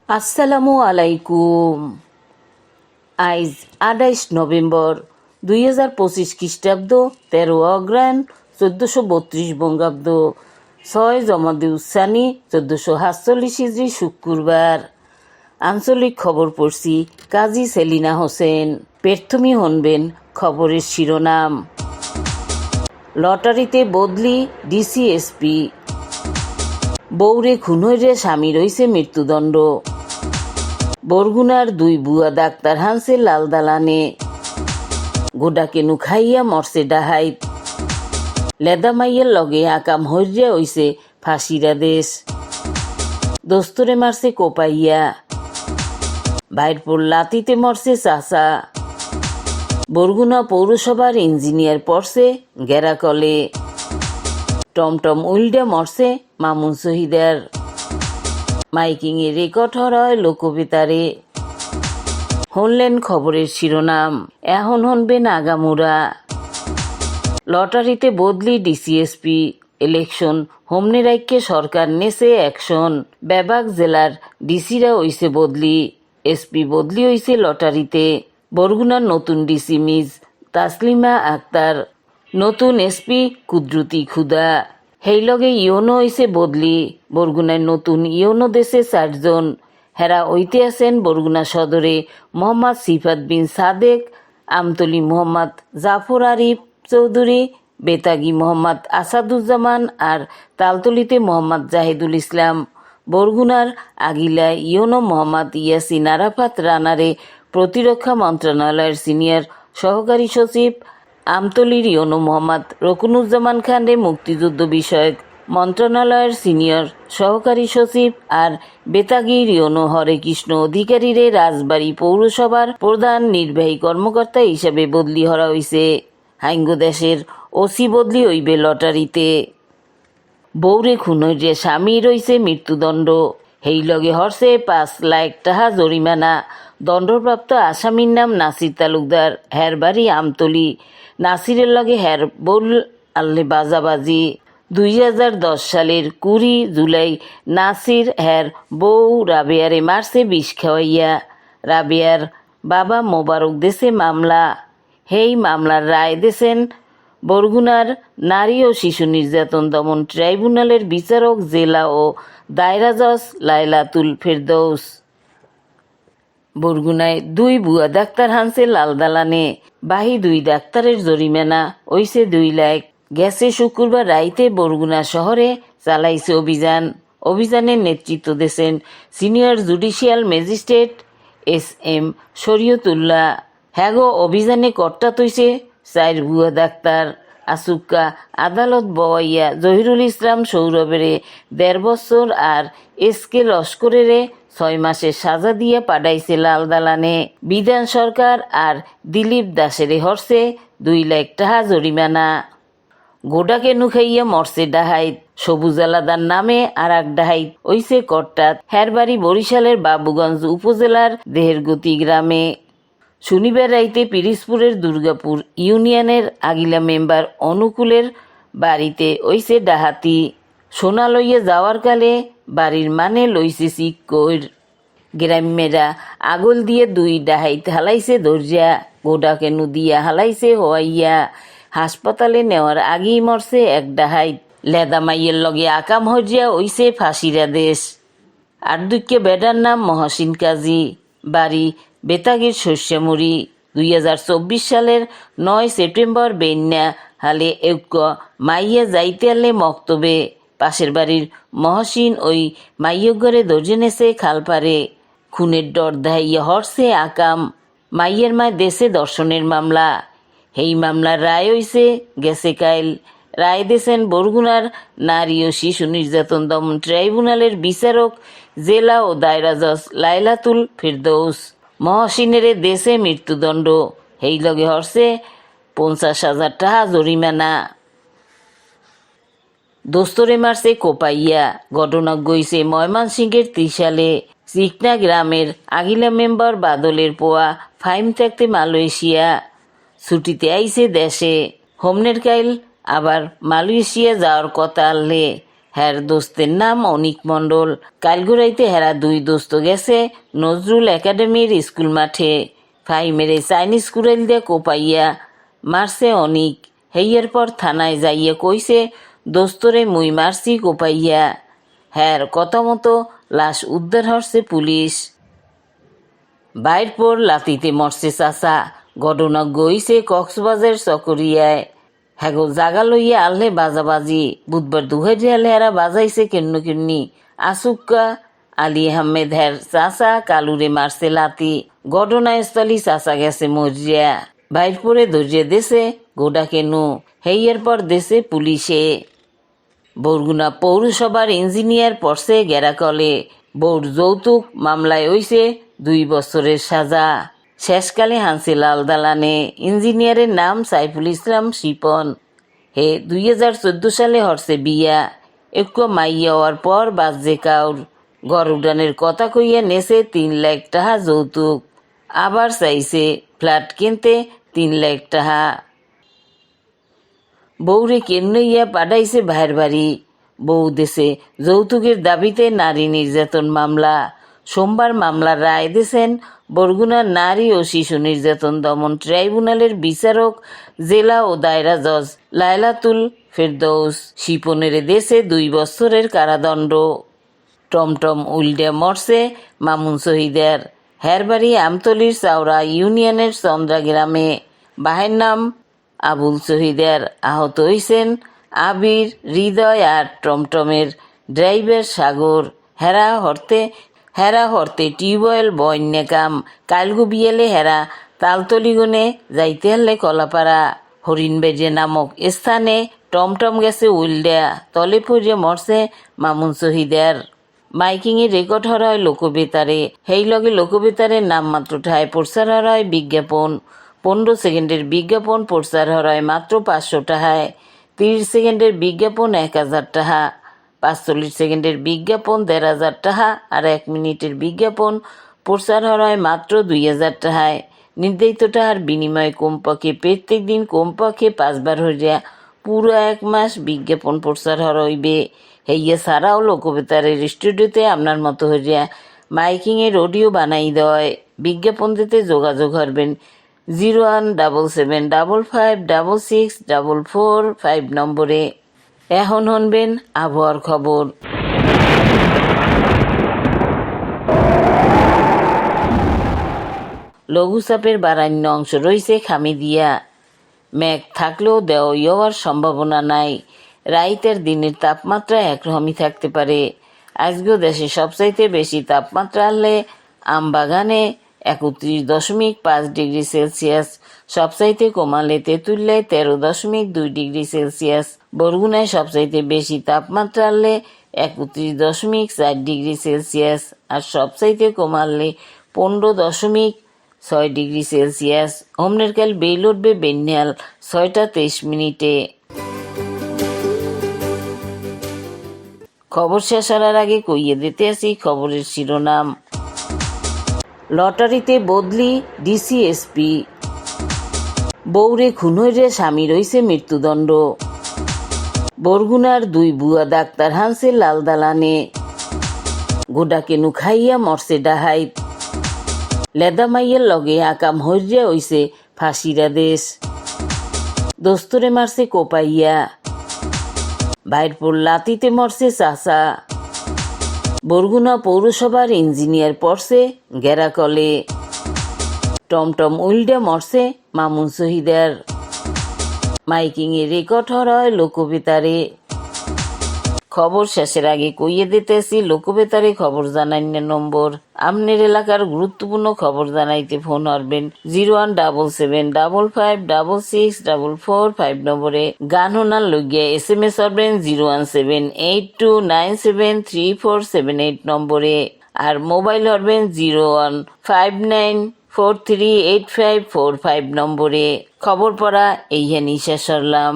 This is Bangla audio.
আসসালামু আলাইকুম। আইজ ২৮ নভেম্বর ২০২৫ খ্রিস্টাব্দ ১৩ অগ্রহায়ণ ১৪৩২ বঙ্গাব্দ ৬ জমাদিউসানি ১৪৪৭ হিজরি শুক্রবার। আঞ্চলিক খবর পড়ছি কাজী সেলিনা হোসেন। প্রথমেই শুনবেন খবরের শিরোনাম। লটারিতে বদলি ডিসিএসপি। বৌরে খুন হইরে স্বামী রইছে মৃত্যুদণ্ড। বরগুনার দুই বুয়া ডাক্তার হানছে লাল দালানে। গোডাকেনু খাইয়া মরছে ডাহাইত। লেদা মাইয়ের লগে আকাম হইয়া হইছে ফাঁসির আদেশ। দোস্তরে মারছে কোপাইয়া। বাইরপুর লাতিতে মরছে চাচা। বরগুনা পৌরসভার ইঞ্জিনিয়ার পড়ছে গেরাকলে। টমটম উল্ডা মরছে মামুন শহীদার। মাইকিংয়ে রেকর্ড হয় লোকবেতারে। শুনলেন খবরের শিরোনাম, এখন শুনবেন আগামুরা। লটারিতে বদলি ডিসিএসপি। ইলেকশন হোমনে রাইখে সরকার নেছে অ্যাকশন। বেবাক জেলার ডিসিরা হইছে বদলি, এসপি বদলি হইছে লটারিতে। বরগুনার নতুন ডিসি মিস তাসলিমা আক্তার, নতুন এসপি কুদরতি খুদা। সেই লগে ইউনো হইছে বদলি। বরগুনায় নতুন ইউনো দেশে ৪ জন। হেরা ওইতে আছেন বরগুনা সদরে মোহাম্মদ সিফাত বিন সাদেক, আমতলি মোহাম্মদ জাফর আরিফ চৌধুরী, বেতাগী মোহাম্মদ আসাদুজ্জামান আর তালতলিতে মোহাম্মদ জাহিদুল ইসলাম। বরগুনার আগিলা ইউনো মোহাম্মদ ইয়াসিন আরাফাত রানারে প্রতিরক্ষা মন্ত্রণালয়ের সিনিয়র সহকারী সচিব, আমতলির ইউনো মোহাম্মদ রকুনুজ্জামান খানরে মুক্তিযুদ্ধ বিষয়ক মন্ত্রণালয়ের সিনিয়র সহকারী সচিব আর বেতাগীর ইউনো হরে কৃষ্ণ অধিকারীরে রাজবাড়ী পৌরসভার প্রধান নির্বাহী কর্মকর্তা হিসাবে বদলি করা হয়েছে। হাইঙ্গ দেশের ওসি বদলি হইবে লটারিতে। বৌরে খুন হইরে স্বামী রইছে মৃত্যুদণ্ড। সেই লগে হরছে ৫ লাখ টাকা জরিমানা। দণ্ডপ্রাপ্ত আসামির নাম নাসির তালুকদার, হের বাড়ি আমতলি। নাসিরের লগে হের বউল আল্লে বাজাবাজি। ২০১০ সালের ২০ জুলাই নাসির হের বউ রাবেয়ারে মারছে বিষ খাওয়াইয়া। রাবেয়ার বাবা মোবারক দেশে মামলা। সেই মামলার রায় দেছেন বরগুনার নারী ও শিশু নির্যাতন দমন ট্রাইব্যুনালের বিচারক জেলা ও দায়রা জজ লাইলাতুল ফেরদৌস। বরগুনায় দুই বুয়া ডাক্তার হানছে লাল দালানে। বাহি ২ ডাক্তারের জরিমানা হইছে ২ লাখ। গেছে শুক্রবার রাইতে বরগুনা শহরে চালাইছে অভিযান। অভিযানের নেতৃত্ব দিয়েছেন senior judicial magistrate S M. Shariatullah. হ্যাগো অভিযানে কর্তা তৈছে ৪ ভুয়া ডাক্তার। আসুক্কা আদালত বওয়াইয়া জহিরুল ইসলাম সৌরভেরে ১.৫ বছর আর এস.কে লস্করেরে ৬ মাসের সাজা দিয়ে পাঠাইছে লাল দালানে। বিধান সরকার আর দিলীপ দাসেরে হরছে ২ লাখ টাকা জরিমানা। গোডাকে নুখাইয়া মরছে ডাহাইত। সবুজ আলাদার নামে আর এক ডাহাইত ওইছে কর্তাত। হের বাড়ি বরিশালের বাবুগঞ্জ উপজেলার দেহেরগতি গ্রামে। শনিবার রাইতে পিরিজপুরের দুর্গাপুর ইউনিয়নের আগিলা মেম্বার অনুকূলের বাড়িতে ওইছে ডাহাতি। সোনা লইয়া যাওয়ার কালে বাড়ির মানে লইছে চিক্কৈর। গ্রাম্যেরা আগল দিয়ে ২ ডাহাইত হালাইছে ধৈর্যা। গোডাকে নদিয়া হালাইছে হওয়াইয়া। হাসপাতালে নেওয়ার আগেই মরছে ১ ডাহাইত। লেদা মাইয়ের লগে আকাম হইয়া ওইছে ফাঁসির আদেশ। আর দুঃখে বেডার নাম মহসিন কাজী, বাড়ি বেতাগীর শস্যমুড়ি। ২০২৪ সালের ৯ সেপ্টেম্বর বেন্যা হালে এক মাইয়া যাইতে আলে মক্তবে। পাশের বাড়ির মহসিন ওই মাইয়গরে ধৈর্য নেছে খালপারে। খুনের ডর ধাইয়া হরছে আকাম। মাইয়ের মায় দেশে দর্শনের মামলা। এই মামলার রায় হইছে গেছে কাইল। রায় দেছেন বরগুনার নারী ও শিশু নির্যাতন দমন ট্রাইব্যুনালের বিচারক জেলা ও দায়রা জজ লাইলাতুল ফেরদৌস। মহসিনেরে দেশে মৃত্যুদণ্ড। এই লগে হরছে ৫০,০০০ টাকা জরিমানা। দোস্তরে মারছে কোপাইয়া। ঘটনা গইছে ময়মনসিংহের ত্রিশালে। চিকনা গ্রামের আগিলা মেম্বার বাদলের পোয়া ফাইম থাকতে মালয়েশিয়া। ছুটিতে আইছে দেশে। হোমনের কাইল আবার মালয়েশিয়া যাওয়ার কথা আনলে। হ্যার দোস্তের নাম অনিক মণ্ডল। কালগুড়াইতে হেরা দুই দোস্ত গেছে নজরুল একাডেমির স্কুল মাঠে। ফাই মেরে চাইনিজ কুড়াইল দিয়ে কোপাইয়া মারছে অনিক। হেইয়ের পর থানায় যাইয়া কইছে দোস্তরে মুই মারছি কোপাইয়া। হ্যার কথা মতো লাশ উদ্ধার হচ্ছে পুলিশ। বাইরপর লাতিতে মরছে চাচা। ঘটনা গইছে কক্সবাজার চকরিয়ায়। হ্যাগো জাগা লইয়া আল্লে বাজাবাজি। বুধবার দুহাইলে হেরা বাজাইছে কিন্নি আসুক্কা আলী আহমেদ হ্যার চাচা কালুরে মারছে লাতি। ঘটনাস্থলী চাচা গেছে মরিয়া। বাইরপুরে ধরিয়ে দেশে গোডা কেনু। হেইয়ের পর দেশে পুলিশে। বরগুনা পৌরসভার ইঞ্জিনিয়ার পড়ছে গেরাকলে। বউর যৌতুক মামলায় হইছে 2 বছরের সাজা। শেষকালে হানছে লাল দালানে। ইঞ্জিনিয়ারের নাম সাইফুল ইসলাম শিপন। হে 2014 সালে হরছে বিয়া। একটু মাইয়া হওয়ার পর বাজে কাউর। ঘর উডানের কথা কইয়া নেছে 3 লাখ টাকা যৌতুক। আবার চাইছে ফ্ল্যাট কিনতে 3 লাখ টাকা। বউরে কেন্নইয়া পাঠাইছে ভাইয়ের বাড়ি। বউ দেশে যৌতুকের দাবিতে নারী নির্যাতন মামলা। সোমবার মামলার রায় দিয়েছেন বরগুনার নারী ও শিশু নির্যাতন দমন ট্রাইব্যুনালের বিচারক জেলা ও দায়রা জজ লায়লাতুল ফেরদৌস। শিপনের দেশে 2 বছরের কারাদণ্ড। টমটম উল্ডে মরছে মামুন শহীদের। হ্যার বাড়ি আমতলির চাওড়া ইউনিয়নের চন্দ্রা গ্রামে। বাহের নাম আবুল শহীদের। আহত হইছেন আবির, হৃদয় আর টমটমের ড্রাইভার সাগর। হেরা হরতে টিউবওয়েল বন্যা কাম। কালগু বিয়েলে হেরা তালতলিগুনে যাইতে হলে কলাপাড়া হরিণবেজে নামক স্থানে টমটম গেছে উল্ডা। তলে পড়ে মরছে মামুন শহীদের। মাইকিংয়ে রেকর্ড হরা হয় লোকবেতারে। হেই লগে লোকবেতারের নাম মাত্র ঠায় প্রচার হরা হয় বিজ্ঞাপন। 15 সেকেন্ডের বিজ্ঞাপন প্রচার হরা হয় মাত্র 500 টাকায়। 30 সেকেন্ডের বিজ্ঞাপন 1000 টাকা। 45 সেকেন্ডের বিজ্ঞাপন 1500 টাকা। আর 1 মিনিটের বিজ্ঞাপন প্রচার হরা হয় মাত্র 2000 টাকায়। নির্ধারিত টাকার বিনিময়ে কমপক্ষে প্রত্যেক দিন কমপক্ষে 5 বার হইয়া পুরো 1 মাস বিজ্ঞাপন প্রচার হরা হইবে। হেইয়া ছাড়াও লোকবেতারের স্টুডিওতে আপনার মতো হইয়া মাইকিংয়ের অডিও বানাই দেয়। বিজ্ঞাপন দিতে যোগাযোগ করবেন 01775564445 নম্বরে। এখন শুনবেন আবহাওয়ার খবর। লঘুচাপের বারান্য অংশ রয়েছে খামিদিয়া। মেঘ থাকলেও দেওয়া হওয়ার সম্ভাবনা নাই। রাইতের দিনের তাপমাত্রা একরকমই থাকতে পারে। আজকেও দেশে সবচাইতে বেশি তাপমাত্রা হলে আমবাগানে 31.5 ডিগ্রি সেলসিয়াস, সবচাইতে কমালে তেঁতুলিয়ায় 13.2 ডিগ্রি সেলসিয়াস, বরগুনায় সবচাইতে বেশি তাপমাত্রা হলে 31.4 ডিগ্রি সেলসিয়াস আর সবচাইতে কমালে 15.6 ডিগ্রি সেলসিয়াস। অমনের কাল বেইল উঠবে বেন্যাল 6:23। খবর শেষ হওয়ার আগে কইয়ে দিতে আসি খবরের শিরোনাম। লটারিতে বদলি ডিসিএসপি। বউরে খুন হইরে স্বামী রইছে মৃত্যুদণ্ড। বরগুনার 2 বুয়া ডাক্তার হানছে লাল দালানে। গোডা কেনু খাইয়া মরছে ডাহাইত। লেদা মাইয়ের লগে আকাম হইরে হইছে ফাঁসির আদেশ। দোস্তরে মারছে কোপাইয়া। বাইরপুর লাতিতে মরছে চাচা। বরগুনা পৌরসভার ইঞ্জিনিয়ার পড়ছে গেরাকলে। টমটম উল্ডে মরছে মামুন শহীদের। মাইকিংয়ে রেকর্ড হরা হয় লোকবেতারে। খবর শেষের আগে কইয়ে দিতেছি লোকবেতারে খবর জানাইনের নম্বর। আমনের এলাকার গুরুত্বপূর্ণ খবর জানাইতে ফোন করবেন 01775564445 নম্বরে। গান হোনার লইয়া SMS করবেন 01782973478 নম্বরে। আর মোবাইল হরবেন 0159438545 নম্বরে। খবর পড়া এইখানেই শেষ হলাম।